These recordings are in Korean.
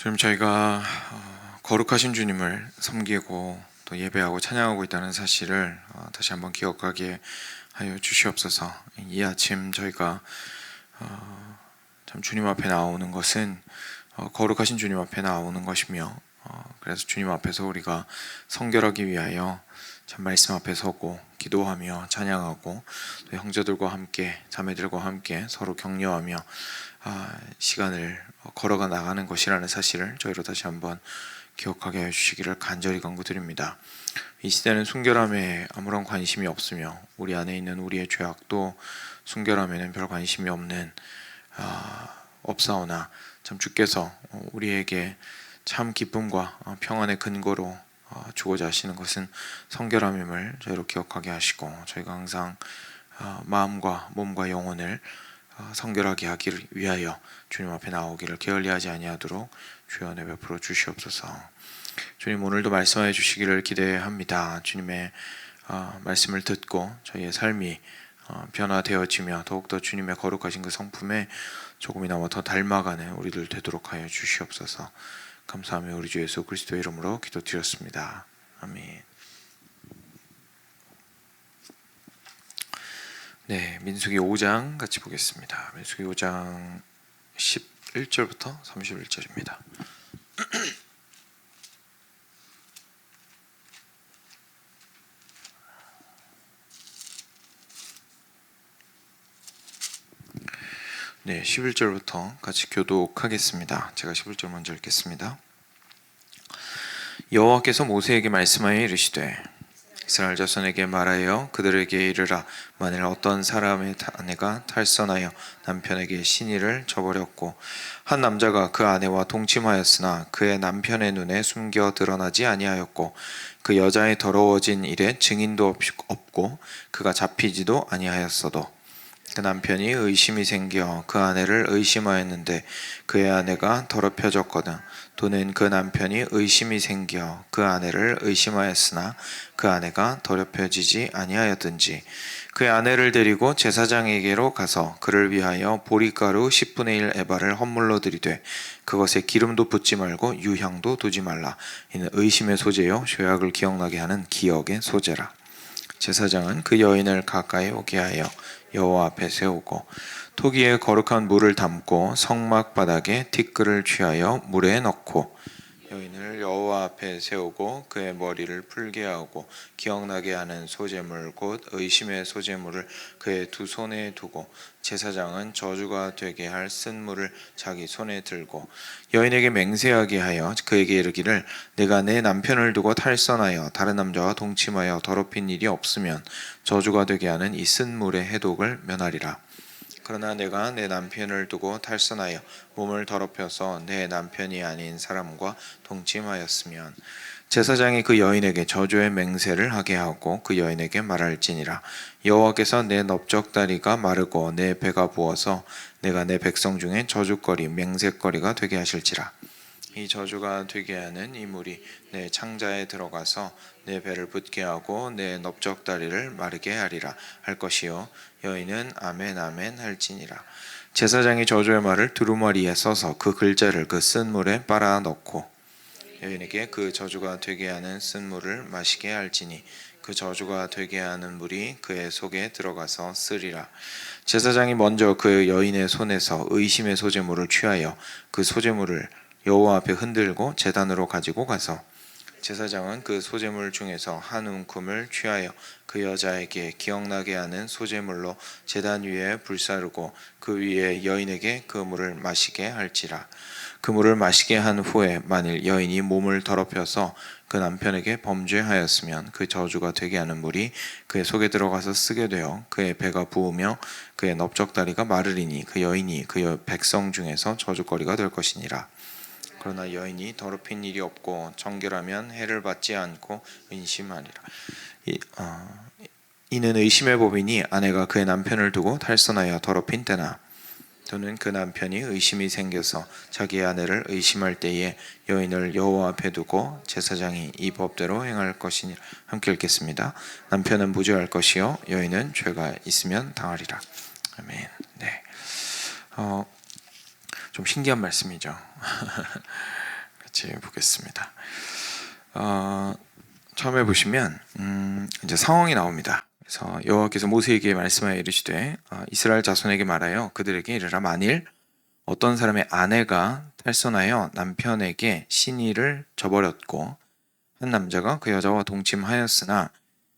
지금 저희가 거룩하신 주님을 섬기고 또 예배하고 찬양하고 있다는 사실을 다시 한번 기억하게 하여 주시옵소서. 이 아침 저희가 참 주님 앞에 나오는 것은 거룩하신 주님 앞에 나오는 것이며, 그래서 주님 앞에서 우리가 성결하기 위하여 참 말씀 앞에 서고 기도하며 찬양하고 또 형제들과 함께 자매들과 함께 서로 격려하며 시간을 걸어가 나가는 것이라는 사실을 저희로 다시 한번 기억하게 해주시기를 간절히 간구드립니다. 이 시대는 순결함에 아무런 관심이 없으며 우리 안에 있는 우리의 죄악도 순결함에는 별 관심이 없는 없사오나 참 주께서 우리에게 참 기쁨과 평안의 근거로 주고자 하시는 것은 성결함임을 저희로 기억하게 하시고, 저희가 항상 마음과 몸과 영혼을 성결하게 하기를 위하여 주님 앞에 나오기를 게을리하지 아니하도록 주여 은혜 베풀어 주시옵소서. 주님, 오늘도 말씀하여 주시기를 기대합니다. 주님의 말씀을 듣고 저희의 삶이 변화되어지며 더욱더 주님의 거룩하신 그 성품에 조금이나마 더 닮아가는 우리들 되도록 하여 주시옵소서. 감사하며 우리 주 예수 그리스도의 이름으로 기도드렸습니다. 아멘. 네, 민수기 5장 같이 보겠습니다. 민수기 5장 11절부터 31절입니다. 네, 11절부터 같이 교독하겠습니다. 제가 11절 먼저 읽겠습니다. 여호와께서 모세에게 말씀하여 이르시되 이스라엘 자손에게 말하여 그들에게 이르라. 만일 어떤 사람의 아내가 탈선하여 남편에게 시니를 저버렸고 한 남자가 그 아내와 동침하였으나 그의 남편의 눈에 숨겨 드러나지 아니하였고 그 여자의 더러워진 일에 증인도 없고 그가 잡히지도 아니하였어도 그 남편이 의심이 생겨 그 아내를 의심하였는데 그의 아내가 더럽혀졌거든 또는 그 남편이 의심이 생겨 그 아내를 의심하였으나 그 아내가 더럽혀지지 아니하였든지 그의 아내를 데리고 제사장에게로 가서 그를 위하여 보리가루 10분의 1 에바를 헌물로 드리되 그것에 기름도 붓지 말고 유향도 두지 말라. 이는 의심의 소재요 죄악을 기억나게 하는 기억의 소재라. 제사장은 그 여인을 가까이 오게 하여 여호와 앞에 세우고 토기에 거룩한 물을 담고 성막 바닥에 티끌을 취하여 물에 넣고 여인을 여호와 앞에 세우고 그의 머리를 풀게 하고 기억나게 하는 소재물 곧 의심의 소재물을 그의 두 손에 두고 제사장은 저주가 되게 할 쓴물을 자기 손에 들고 여인에게 맹세하게 하여 그에게 이르기를 내가 내 남편을 두고 탈선하여 다른 남자와 동침하여 더럽힌 일이 없으면 저주가 되게 하는 이 쓴물의 해독을 면하리라. 그러나 내가 내 남편을 두고 탈선하여 몸을 더럽혀서 내 남편이 아닌 사람과 동침하였으면 제사장이 그 여인에게 저주의 맹세를 하게 하고 그 여인에게 말할지니라. 여호와께서 내 넓적다리가 마르고 내 배가 부어서 내가 내 백성 중에 저주거리 맹세거리가 되게 하실지라. 이 저주가 되게 하는 이 물이 내 창자에 들어가서 내 배를 붓게 하고 내 넓적다리를 마르게 하리라 할 것이요 여인은 아멘 아멘 할지니라. 제사장이 저주의 말을 두루마리에 써서 그 글자를 그 쓴 물에 빨아 넣고 여인에게 그 저주가 되게 하는 쓴 물을 마시게 할지니 그 저주가 되게 하는 물이 그의 속에 들어가서 쓰리라. 제사장이 먼저 그 여인의 손에서 의심의 소재물을 취하여 그 소재물을 여호와 앞에 흔들고 제단으로 가지고 가서 제사장은 그 소재물 중에서 한 움큼을 취하여 그 여자에게 기억나게 하는 소재물로 제단 위에 불사르고 그 위에 여인에게 그 물을 마시게 할지라. 그 물을 마시게 한 후에 만일 여인이 몸을 더럽혀서 그 남편에게 범죄하였으면 그 저주가 되게 하는 물이 그의 속에 들어가서 쓰게 되어 그의 배가 부으며 그의 넓적다리가 마르리니 그 여인이 그 백성 중에서 저주거리가 될 것이니라. 그러나 여인이 더럽힌 일이 없고 정결하면 해를 받지 않고 의심하리라. 이는 의심의 법이니 아내가 그의 남편을 두고 탈선하여 더럽힌 때나 또는 그 남편이 의심이 생겨서 자기 아내를 의심할 때에 여인을 여호와 앞에 두고 제사장이 이 법대로 행할 것이니. 함께 읽겠습니다. 남편은 무죄할 것이요 여인은 죄가 있으면 당하리라. 아멘. 네. 좀 신기한 말씀이죠. 같이 보겠습니다. 처음에 보시면 이제 상황이 나옵니다. 그래서 여호와께서 모세에게 말씀하여 이르시되 이스라엘 자손에게 말하여 그들에게 이르라. 만일 어떤 사람의 아내가 탈선하여 남편에게 신의를 저버렸고 한 남자가 그 여자와 동침하였으나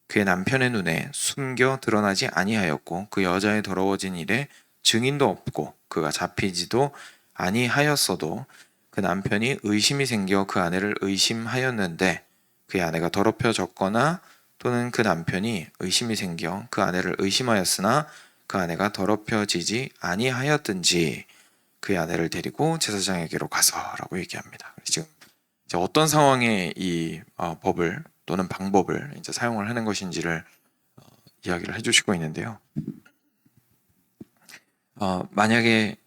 그의 남편의 눈에 숨겨 드러나지 아니하였고 그 여자의 더러워진 일에 증인도 없고 그가 잡히지도 아니하였어도 그 남편이 의심이 생겨 그 아내를 의심하였는데 그의 아내가 더럽혀졌거나 또는 그 남편이 의심이 생겨 그 아내를 의심하였으나 그 아내가 더럽혀지지 아니하였든지 그의 아내를 데리고 제사장에게로 가서라고 얘기합니다. 지금 이제 어떤 상황에 이 법을 또는 방법을 이제 사용을 하는 것인지를 이야기를 해주시고 있는데요. 만약에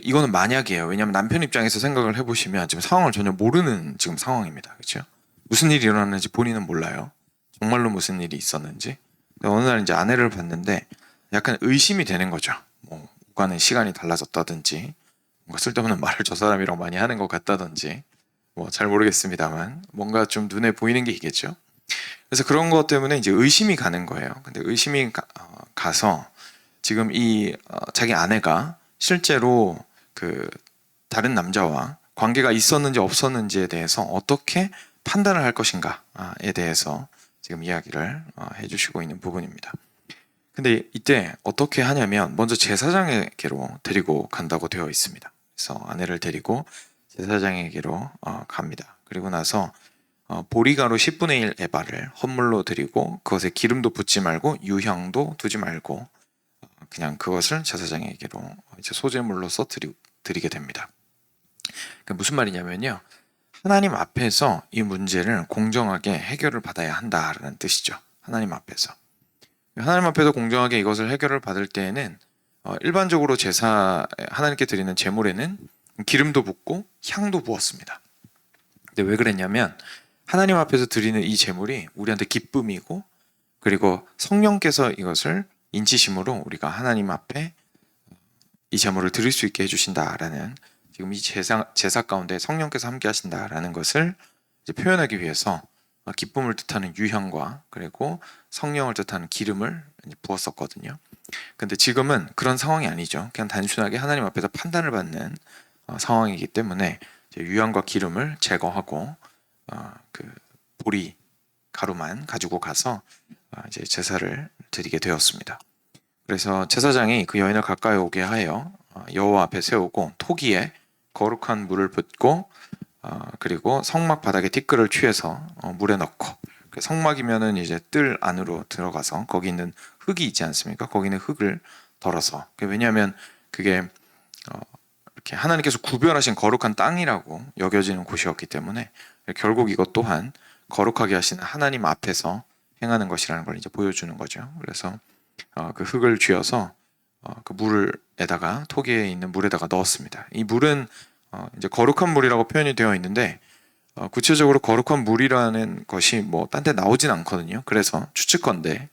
이거는 만약이에요. 왜냐하면 남편 입장에서 생각을 해보시면 지금 상황을 전혀 모르는 지금 상황입니다. 그렇죠? 무슨 일이 일어났는지 본인은 몰라요. 정말로 무슨 일이 있었는지. 어느 날 이제 아내를 봤는데 약간 의심이 되는 거죠. 뭐 오가는 시간이 달라졌다든지 뭔가 쓸데없는 말을 저 사람이랑 많이 하는 것 같다든지 뭐 잘 모르겠습니다만 뭔가 좀 눈에 보이는 게 있겠죠. 그래서 그런 것 때문에 이제 의심이 가는 거예요. 근데 의심이 가서 지금 이 자기 아내가 실제로 그 다른 남자와 관계가 있었는지 없었는지에 대해서 어떻게 판단을 할 것인가에 대해서 지금 이야기를 해주시고 있는 부분입니다. 근데 이때 어떻게 하냐면 먼저 제사장에게로 데리고 간다고 되어 있습니다. 그래서 아내를 데리고 제사장에게로 갑니다. 그리고 나서 보리가루 10분의 1 에바를 헌물로 드리고 그것에 기름도 붓지 말고 유향도 두지 말고 그냥 그것을 제사장에게로 이제 소제물로서 드리게 됩니다. 그러니까 무슨 말이냐면요. 하나님 앞에서 이 문제를 공정하게 해결을 받아야 한다라는 뜻이죠. 하나님 앞에서. 하나님 앞에서 공정하게 이것을 해결을 받을 때에는 일반적으로 하나님께 드리는 제물에는 기름도 붓고 향도 부었습니다. 근데 왜 그랬냐면 하나님 앞에서 드리는 이 제물이 우리한테 기쁨이고 그리고 성령께서 이것을 인치심으로 우리가 하나님 앞에 이 제물을 드릴 수 있게 해주신다라는 지금 이 제사 가운데 성령께서 함께 하신다라는 것을 이제 표현하기 위해서 기쁨을 뜻하는 유향과 그리고 성령을 뜻하는 기름을 부었었거든요. 근데 지금은 그런 상황이 아니죠. 그냥 단순하게 하나님 앞에서 판단을 받는 상황이기 때문에 유향과 기름을 제거하고 그 보리 가루만 가지고 가서 이제 제사를 드리게 되었습니다. 그래서 제사장이 그 여인을 가까이 오게 하여 여호와 앞에 세우고 토기에 거룩한 물을 붓고 그리고 성막 바닥에 티끌을 취해서 물에 넣고 성막이면은 이제 뜰 안으로 들어가서 거기 있는 흙이 있지 않습니까? 거기 있는 흙을 덜어서 왜냐하면 그게 이렇게 하나님께서 구별하신 거룩한 땅이라고 여겨지는 곳이었기 때문에 결국 이것 또한 거룩하게 하시는 하나님 앞에서 행하는 것이라는 걸 이제 보여주는 거죠. 그래서 그 흙을 쥐어서 그 물에다가 토기에 있는 물에다가 넣었습니다. 이 물은 이제 거룩한 물이라고 표현이 되어 있는데 구체적으로 거룩한 물이라는 것이 뭐 딴 데 나오진 않거든요. 그래서 추측컨대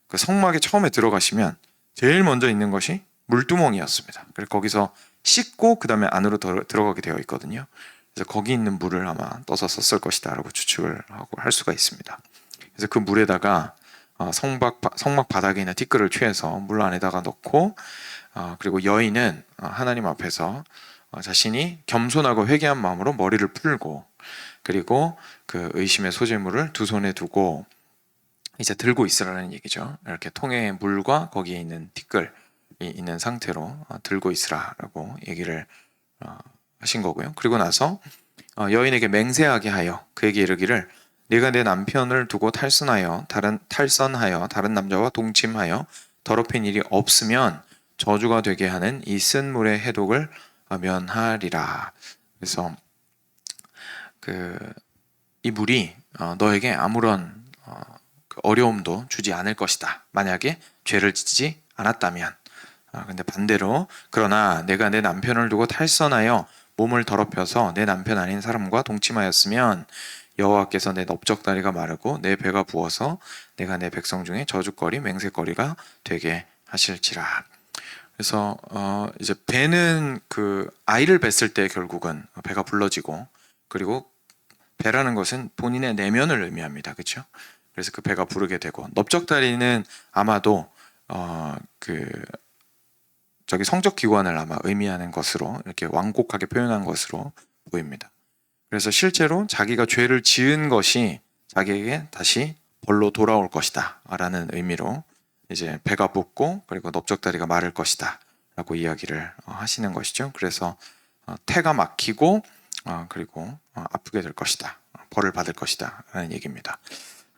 그 성막에 처음에 들어가시면 제일 먼저 있는 것이 물두멍이었습니다. 그래서 거기서 씻고 그 다음에 안으로 들어가게 되어 있거든요. 그래서 거기 있는 물을 아마 떠서 썼을 것이다라고 추측을 하고 할 수가 있습니다. 그래서 그 물에다가 성막 바닥에 있는 티끌을 취해서 물 안에다가 넣고 그리고 여인은 하나님 앞에서 자신이 겸손하고 회개한 마음으로 머리를 풀고 그리고 그 의심의 소재물을 두 손에 두고 이제 들고 있으라는 얘기죠. 이렇게 통에 물과 거기에 있는 티끌이 있는 상태로 들고 있으라라고 얘기를 하신 거고요. 그리고 나서 여인에게 맹세하게 하여 그에게 이르기를 네가 내 남편을 두고 탈선하여 다른 남자와 동침하여 더럽힌 일이 없으면 저주가 되게 하는 이 쓴 물의 해독을 면하리라. 그래서 이 물이 너에게 아무런 어려움도 주지 않을 것이다. 만약에 죄를 짓지 않았다면. 근데 반대로 그러나 내가 내 남편을 두고 탈선하여 몸을 더럽혀서 내 남편 아닌 사람과 동침하였으면 여호와께서 내 넓적다리가 마르고 내 배가 부어서 내가 내 백성 중에 저주거리 맹세거리가 되게 하실지라. 그래서 이제 배는 그 아이를 뱄을 때 결국은 배가 불러지고 그리고 배라는 것은 본인의 내면을 의미합니다. 그렇죠? 그래서 그 배가 부르게 되고, 넓적다리는 아마도 그 저기 성적 기관을 아마 의미하는 것으로 이렇게 완곡하게 표현한 것으로 보입니다. 그래서 실제로 자기가 죄를 지은 것이 자기에게 다시 벌로 돌아올 것이다 라는 의미로 이제 배가 붓고 그리고 넓적다리가 마를 것이다 라고 이야기를 하시는 것이죠. 그래서 태가 막히고 그리고 아프게 될 것이다, 벌을 받을 것이다 라는 얘기입니다.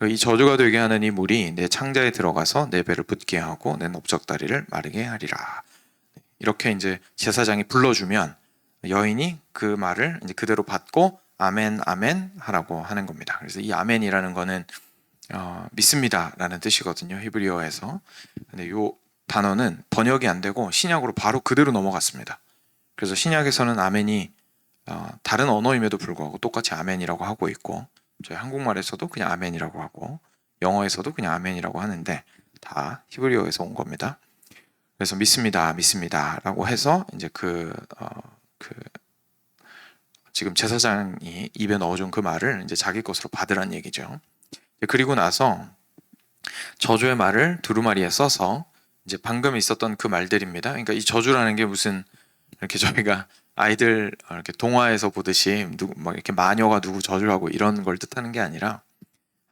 이 저주가 되게 하는 이 물이 내 창자에 들어가서 내 배를 붓게 하고 내 넓적다리를 마르게 하리라. 이렇게 이제 제사장이 불러주면 여인이 그 말을 이제 그대로 받고 아멘 아멘 하라고 하는 겁니다. 그래서 이 아멘이라는 거는 믿습니다라는 뜻이거든요, 히브리어에서. 근데 이 단어는 번역이 안 되고 신약으로 바로 그대로 넘어갔습니다. 그래서 신약에서는 아멘이 다른 언어임에도 불구하고 똑같이 아멘이라고 하고 있고, 저희 한국말에서도 그냥 아멘이라고 하고 영어에서도 그냥 아멘이라고 하는데 다 히브리어에서 온 겁니다. 그래서 믿습니다라고 해서 이제 지금 제사장이 입에 넣어준 그 말을 이제 자기 것으로 받으란 얘기죠. 그리고 나서 저주의 말을 두루마리에 써서 이제 방금 있었던 그 말들입니다. 그러니까 이 저주라는 게 무슨 이렇게 저희가 아이들 이렇게 동화에서 보듯이 막 이렇게 마녀가 누구 저주하고 이런 걸 뜻하는 게 아니라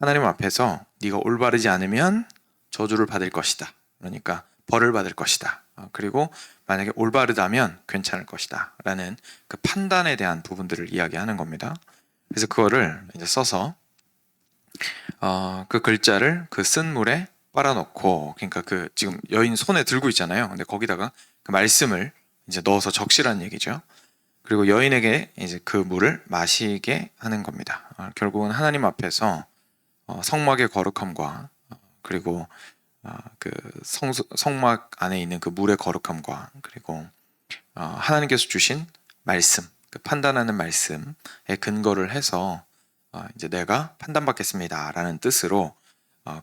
하나님 앞에서 네가 올바르지 않으면 저주를 받을 것이다. 그러니까 벌을 받을 것이다. 그리고 만약에 올바르다면 괜찮을 것이다 라는 그 판단에 대한 부분들을 이야기하는 겁니다. 그래서 그거를 이제 써서 그 글자를 그 쓴 물에 빨아놓고, 그러니까 그 지금 여인 손에 들고 있잖아요. 근데 거기다가 그 말씀을 이제 넣어서 적시라는 얘기죠. 그리고 여인에게 이제 그 물을 마시게 하는 겁니다. 결국은 하나님 앞에서 성막의 거룩함과 그리고 그 성막 안에 있는 그 물의 거룩함과 그리고 하나님께서 주신 말씀, 그 판단하는 말씀에 근거를 해서 이제 내가 판단받겠습니다라는 뜻으로,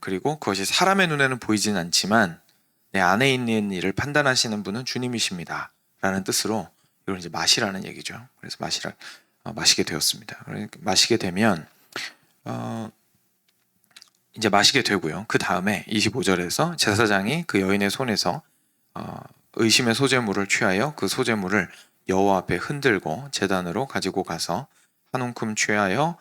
그리고 그것이 사람의 눈에는 보이진 않지만 내 안에 있는 일을 판단하시는 분은 주님이십니다 라는 뜻으로 이걸 이제 마시라는 얘기죠. 그래서 마시게 되었습니다. 마시게 되면 이제 마시게 되고요. 그 다음에 25절에서 제사장이 그 여인의 손에서 의심의 소재물을 취하여 그 소재물을 여호와 앞에 흔들고 제단으로 가지고 가서 한 움큼 취하여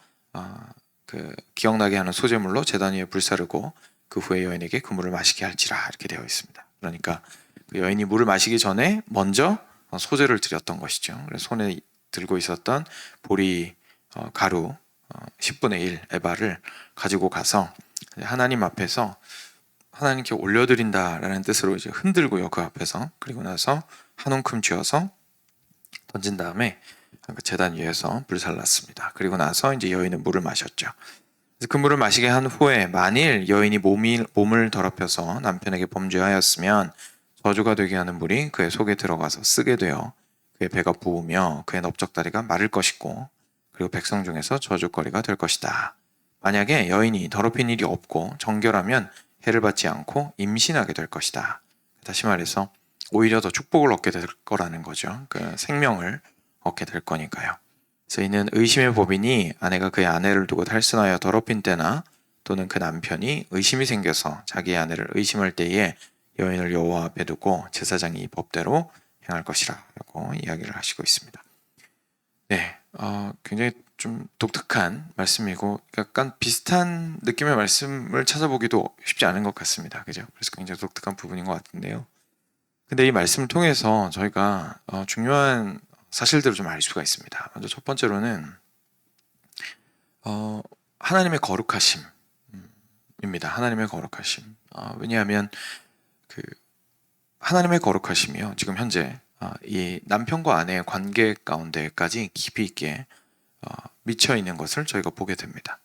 그 기억나게 하는 소재물로 제단 위에 불사르고 그 후에 여인에게 그 물을 마시게 할지라, 이렇게 되어 있습니다. 그러니까 그 여인이 물을 마시기 전에 먼저 소재를 드렸던 것이죠. 그래서 손에 들고 있었던 보리 가루 10분의 1 에바를 가지고 가서 하나님 앞에서 하나님께 올려드린다라는 뜻으로 이제 흔들고요, 그 앞에서. 그리고 나서 한 움큼 쥐어서 던진 다음에 그 제단 위에서 불살랐습니다. 그리고 나서 이제 여인은 물을 마셨죠. 그래서 그 물을 마시게 한 후에 만일 여인이 몸을 더럽혀서 남편에게 범죄하였으면 저주가 되게 하는 물이 그의 속에 들어가서 쓰게 되어 그의 배가 부으며 그의 넓적다리가 마를 것이고 그리고 백성 중에서 저주거리가 될 것이다. 만약에 여인이 더럽힌 일이 없고 정결하면 해를 받지 않고 임신하게 될 것이다. 다시 말해서 오히려 더 축복을 얻게 될 거라는 거죠. 그 생명을 얻게 될 거니까요. 그래서 이는 의심의 법이니 아내가 그의 아내를 두고 탈선하여 더럽힌 때나 또는 그 남편이 의심이 생겨서 자기의 아내를 의심할 때에 여인을 여호와 앞에 두고 제사장이 이 법대로 행할 것이라 라고 이야기를 하시고 있습니다. 네, 굉장히 좀 독특한 말씀이고 약간 비슷한 느낌의 말씀을 찾아보기도 쉽지 않은 것 같습니다. 그죠? 그래서 굉장히 독특한 부분인 것 같은데요. 근데 이 말씀을 통해서 저희가 중요한 사실들을 좀 알 수가 있습니다. 먼저 첫 번째로는 하나님의 거룩하심입니다. 하나님의 거룩하심. 왜냐하면 그 하나님의 거룩하심이요, 지금 현재 이 남편과 아내의 관계 가운데까지 깊이 있게 미쳐 있는 것을 저희가 보게 됩니다.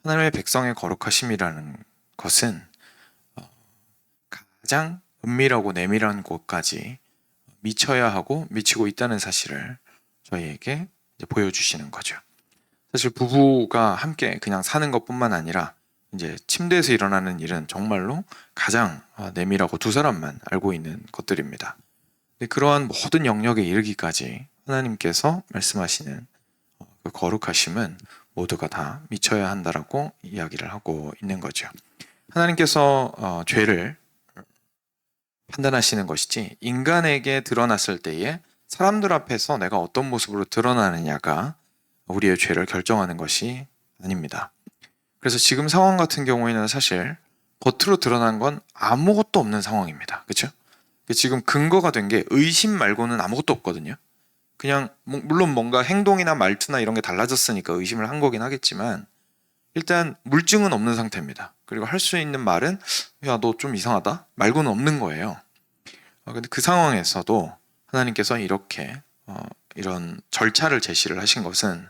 하나님의 백성의 거룩하심이라는 것은 가장 은밀하고 내밀한 곳까지 미쳐야 하고 미치고 있다는 사실을 저희에게 이제 보여주시는 거죠. 사실 부부가 함께 그냥 사는 것뿐만 아니라 이제 침대에서 일어나는 일은 정말로 가장 내밀하고 두 사람만 알고 있는 것들입니다. 근데 그러한 모든 영역에 이르기까지 하나님께서 말씀하시는 그 거룩하심은 모두가 다 미쳐야 한다라고 이야기를 하고 있는 거죠. 하나님께서 죄를 판단하시는 것이지 인간에게 드러났을 때에 사람들 앞에서 내가 어떤 모습으로 드러나느냐가 우리의 죄를 결정하는 것이 아닙니다. 그래서 지금 상황 같은 경우에는 사실 겉으로 드러난 건 아무것도 없는 상황입니다. 그렇죠? 지금 근거가 된 게 의심 말고는 아무것도 없거든요. 그냥 물론 뭔가 행동이나 말투나 이런 게 달라졌으니까 의심을 한 거긴 하겠지만 일단 물증은 없는 상태입니다. 그리고 할 수 있는 말은 야, 너 좀 이상하다 말고는 없는 거예요. 근데 그 상황에서도 하나님께서 이렇게 이런 절차를 제시하신 것은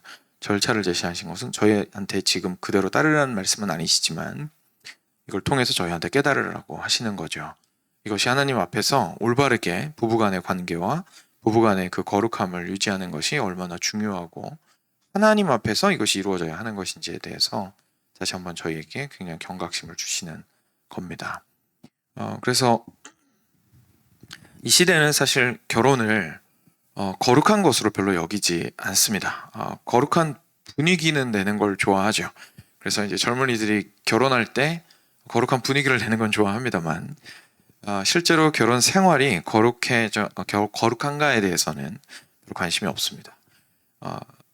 저희한테 지금 그대로 따르라는 말씀은 아니시지만 이걸 통해서 저희한테 깨달으라고 하시는 거죠. 이것이 하나님 앞에서 올바르게 부부간의 관계와 부부간의 그 거룩함을 유지하는 것이 얼마나 중요하고 하나님 앞에서 이것이 이루어져야 하는 것인지에 대해서 다시 한번 저희에게 굉장히 경각심을 주시는 겁니다. 그래서 이 시대는 사실 결혼을 거룩한 것으로 별로 여기지 않습니다. 거룩한 분위기는 내는 걸 좋아하죠. 그래서 이제 젊은이들이 결혼할 때 거룩한 분위기를 내는 건 좋아합니다만 실제로 결혼 생활이 거룩한가에 대해서는 별로 관심이 없습니다.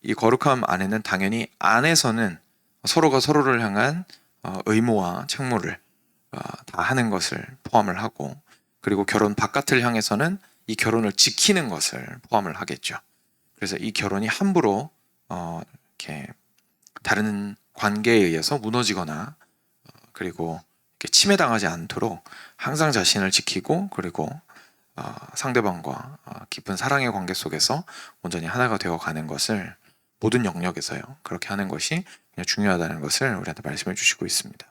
이 거룩함 안에는 당연히 안에서는 서로가 서로를 향한 의무와 책무를 다 하는 것을 포함을 하고 그리고 결혼 바깥을 향해서는 이 결혼을 지키는 것을 포함을 하겠죠. 그래서 이 결혼이 함부로 이렇게 다른 관계에 의해서 무너지거나 그리고 이렇게 침해당하지 않도록 항상 자신을 지키고 그리고 상대방과 깊은 사랑의 관계 속에서 온전히 하나가 되어가는 것을 모든 영역에서요 그렇게 하는 것이 그냥 중요하다는 것을 우리한테 말씀해 주시고 있습니다.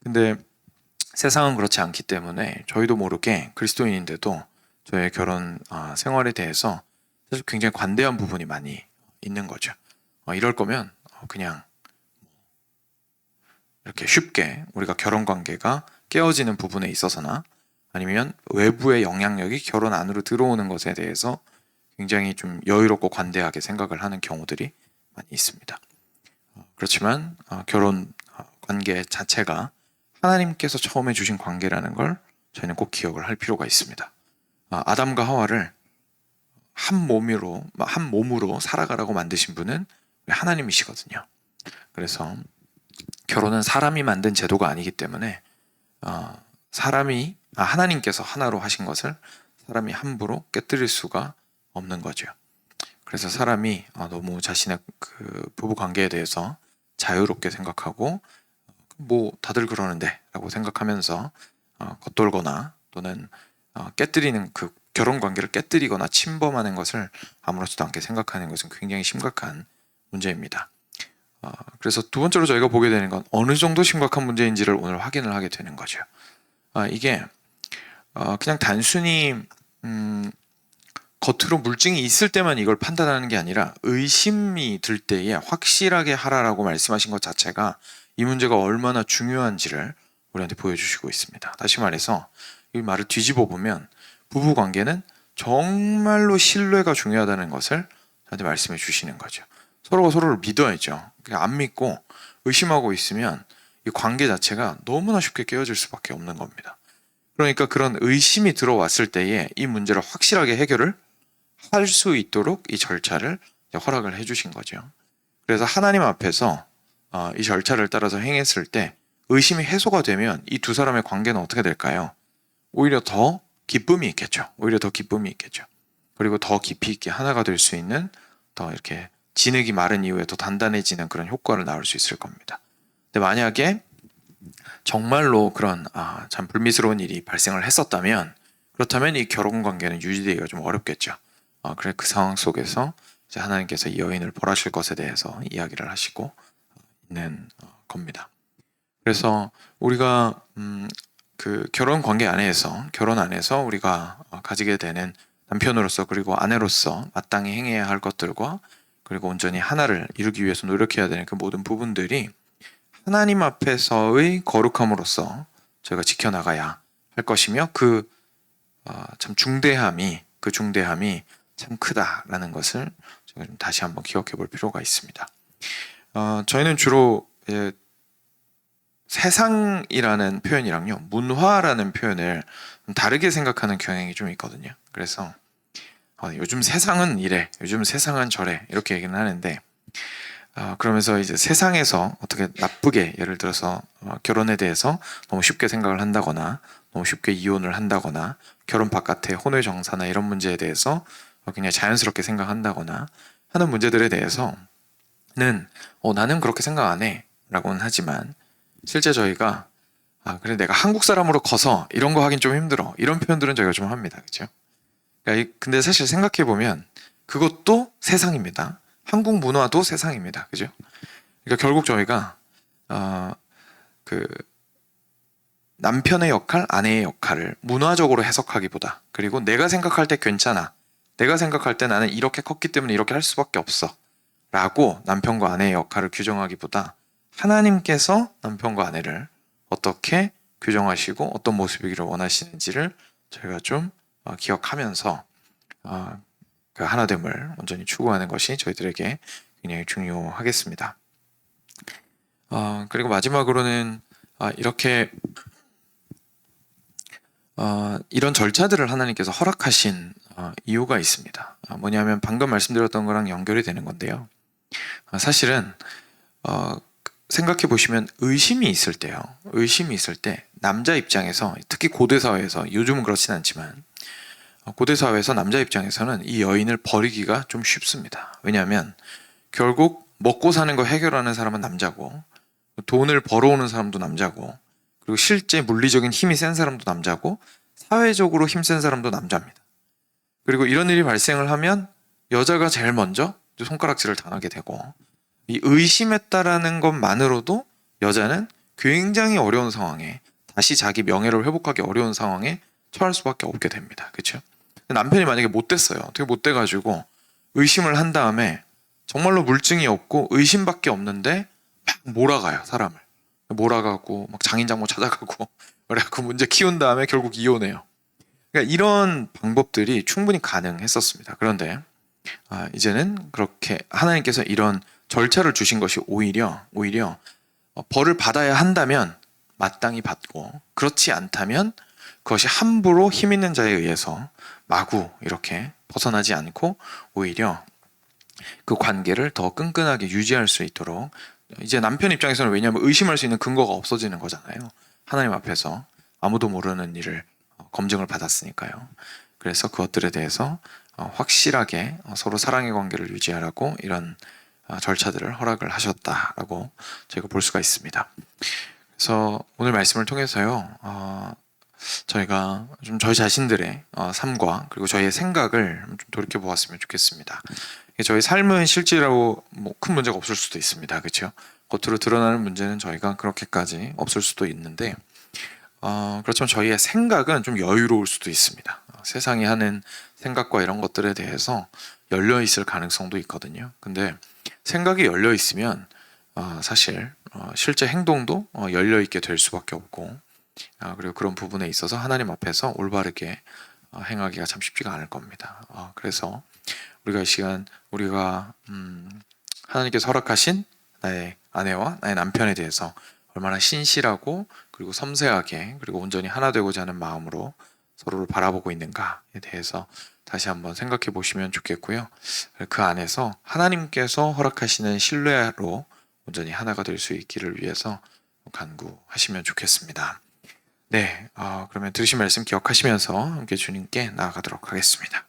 근데 세상은 그렇지 않기 때문에 저희도 모르게 그리스도인인데도 저의 결혼 생활에 대해서 사실 굉장히 관대한 부분이 많이 있는 거죠. 이럴 거면 그냥 이렇게 쉽게 우리가 결혼 관계가 깨어지는 부분에 있어서나 아니면 외부의 영향력이 결혼 안으로 들어오는 것에 대해서 굉장히 좀 여유롭고 관대하게 생각을 하는 경우들이 많이 있습니다. 그렇지만 결혼 관계 자체가 하나님께서 처음에 주신 관계라는 걸 저희는 꼭 기억을 할 필요가 있습니다. 아담과 하와를 한 몸으로 살아가라고 만드신 분은 하나님이시거든요. 그래서 결혼은 사람이 만든 제도가 아니기 때문에 하나님께서 하나로 하신 것을 사람이 함부로 깨뜨릴 수가 없는 거죠. 그래서 사람이 너무 자신의 그 부부 관계에 대해서 자유롭게 생각하고 뭐 다들 그러는데 라고 생각하면서 겉돌거나 또는 깨뜨리는 그 결혼 관계를 깨뜨리거나 침범하는 것을 아무렇지도 않게 생각하는 것은 굉장히 심각한 문제입니다. 그래서 두 번째로 저희가 보게 되는 건 어느 정도 심각한 문제인지를 오늘 확인을 하게 되는 거죠. 이게 그냥 단순히 겉으로 물증이 있을 때만 이걸 판단하는 게 아니라 의심이 들 때에 확실하게 하라라고 말씀하신 것 자체가 이 문제가 얼마나 중요한지를 우리한테 보여주시고 있습니다. 다시 말해서 이 말을 뒤집어 보면 부부 관계는 정말로 신뢰가 중요하다는 것을 저한테 말씀해 주시는 거죠. 서로가 서로를 믿어야죠. 안 믿고 의심하고 있으면 이 관계 자체가 너무나 쉽게 깨어질 수밖에 없는 겁니다. 그러니까 그런 의심이 들어왔을 때에 이 문제를 확실하게 해결을 할 수 있도록 이 절차를 허락을 해주신 거죠. 그래서 하나님 앞에서 이 절차를 따라서 행했을 때 의심이 해소가 되면 이 두 사람의 관계는 어떻게 될까요? 오히려 더 기쁨이 있겠죠. 그리고 더 깊이 있게 하나가 될 수 있는 더 이렇게 진흙이 마른 이후에 더 단단해지는 그런 효과를 낳을 수 있을 겁니다. 근데 만약에 정말로 그런 참 불미스러운 일이 발생을 했었다면 그렇다면 이 결혼 관계는 유지되기가 좀 어렵겠죠. 그래 그 상황 속에서 이제 하나님께서 이 여인을 벌하실 것에 대해서 이야기를 하시고 있는 겁니다. 그래서 우리가 그 결혼 안에서 우리가 가지게 되는 남편으로서 그리고 아내로서 마땅히 행해야 할 것들과 그리고 온전히 하나를 이루기 위해서 노력해야 되는 그 모든 부분들이 하나님 앞에서의 거룩함으로써 저희가 지켜나가야 할 것이며 그 중대함이 참 크다라는 것을 제가 좀 다시 한번 기억해 볼 필요가 있습니다. 저희는 주로 세상이라는 표현이랑요, 문화라는 표현을 다르게 생각하는 경향이 좀 있거든요. 그래서 요즘 세상은 이래, 요즘 세상은 저래 이렇게 얘기는 하는데, 그러면서 이제 세상에서 어떻게 나쁘게, 예를 들어서 결혼에 대해서 너무 쉽게 생각을 한다거나 너무 쉽게 이혼을 한다거나 결혼 바깥의 혼외 정사나 이런 문제에 대해서 그냥 자연스럽게 생각한다거나 하는 문제들에 대해서는 나는 그렇게 생각 안 해 라고는 하지만, 실제 저희가 그래 내가 한국 사람으로 커서 이런 거 하긴 좀 힘들어, 이런 표현들은 저희가 좀 합니다. 그죠? 근데 사실 생각해 보면 그것도 세상입니다. 한국 문화도 세상입니다. 그죠? 그러니까 결국 저희가 그 남편의 역할, 아내의 역할을 문화적으로 해석하기보다, 그리고 내가 생각할 때 괜찮아, 내가 생각할 때 나는 이렇게 컸기 때문에 이렇게 할 수밖에 없어 라고 남편과 아내의 역할을 규정하기보다, 하나님께서 남편과 아내를 어떻게 규정하시고 어떤 모습이기를 원하시는지를 저희가 좀 기억하면서 그 하나됨을 온전히 추구하는 것이 저희들에게 굉장히 중요하겠습니다. 그리고 마지막으로는 이렇게 이런 절차들을 하나님께서 허락하신 이유가 있습니다. 뭐냐면 방금 말씀드렸던 거랑 연결이 되는 건데요. 사실은 생각해 보시면 의심이 있을 때요. 의심이 있을 때 남자 입장에서, 특히 고대 사회에서, 요즘은 그렇진 않지만 고대 사회에서 남자 입장에서는 이 여인을 버리기가 좀 쉽습니다. 왜냐하면 결국 먹고 사는 거 해결하는 사람은 남자고, 돈을 벌어오는 사람도 남자고, 그리고 실제 물리적인 힘이 센 사람도 남자고, 사회적으로 힘센 사람도 남자입니다. 그리고 이런 일이 발생을 하면 여자가 제일 먼저 손가락질을 당하게 되고, 이 의심했다라는 것만으로도 여자는 굉장히 어려운 상황에, 다시 자기 명예를 회복하기 어려운 상황에 처할 수밖에 없게 됩니다. 그렇죠? 남편이 만약에 못됐어요. 어떻게 못돼가지고 의심을 한 다음에 정말로 물증이 없고 의심밖에 없는데 막 몰아가요, 사람을. 몰아가고 막 장인장모 찾아가고 그래갖고 문제 키운 다음에 결국 이혼해요. 그러니까 이런 방법들이 충분히 가능했었습니다. 그런데 이제는 그렇게 하나님께서 이런 절차를 주신 것이 오히려 벌을 받아야 한다면 마땅히 받고, 그렇지 않다면 그것이 함부로 힘 있는 자에 의해서 마구 이렇게 벗어나지 않고 오히려 그 관계를 더 끈끈하게 유지할 수 있도록, 이제 남편 입장에서는, 왜냐하면 의심할 수 있는 근거가 없어지는 거잖아요. 하나님 앞에서 아무도 모르는 일을 검증을 받았으니까요. 그래서 그것들에 대해서 확실하게 서로 사랑의 관계를 유지하라고 이런 절차들을 허락을 하셨다라고 저희가 볼 수가 있습니다. 그래서 오늘 말씀을 통해서요, 저희가 좀 저희 자신들의 삶과 그리고 저희의 생각을 좀 돌이켜 보았으면 좋겠습니다. 저희 삶은 실제로 뭐 큰 문제가 없을 수도 있습니다. 그렇죠? 겉으로 드러나는 문제는 저희가 그렇게까지 없을 수도 있는데, 그렇지만 저희의 생각은 좀 여유로울 수도 있습니다. 세상이 하는 생각과 이런 것들에 대해서 열려 있을 가능성도 있거든요. 근데 생각이 열려 있으면 사실 실제 행동도 열려 있게 될 수밖에 없고, 그리고 그런 부분에 있어서 하나님 앞에서 올바르게 행하기가 참 쉽지가 않을 겁니다. 그래서 우리가 이 시간 하나님께서 허락하신 나의 아내와 나의 남편에 대해서 얼마나 신실하고 그리고 섬세하게 그리고 온전히 하나 되고자 하는 마음으로 서로를 바라보고 있는가에 대해서 다시 한번 생각해 보시면 좋겠고요. 그 안에서 하나님께서 허락하시는 신뢰로 온전히 하나가 될 수 있기를 위해서 간구하시면 좋겠습니다. 네, 그러면 들으신 말씀 기억하시면서 함께 주님께 나아가도록 하겠습니다.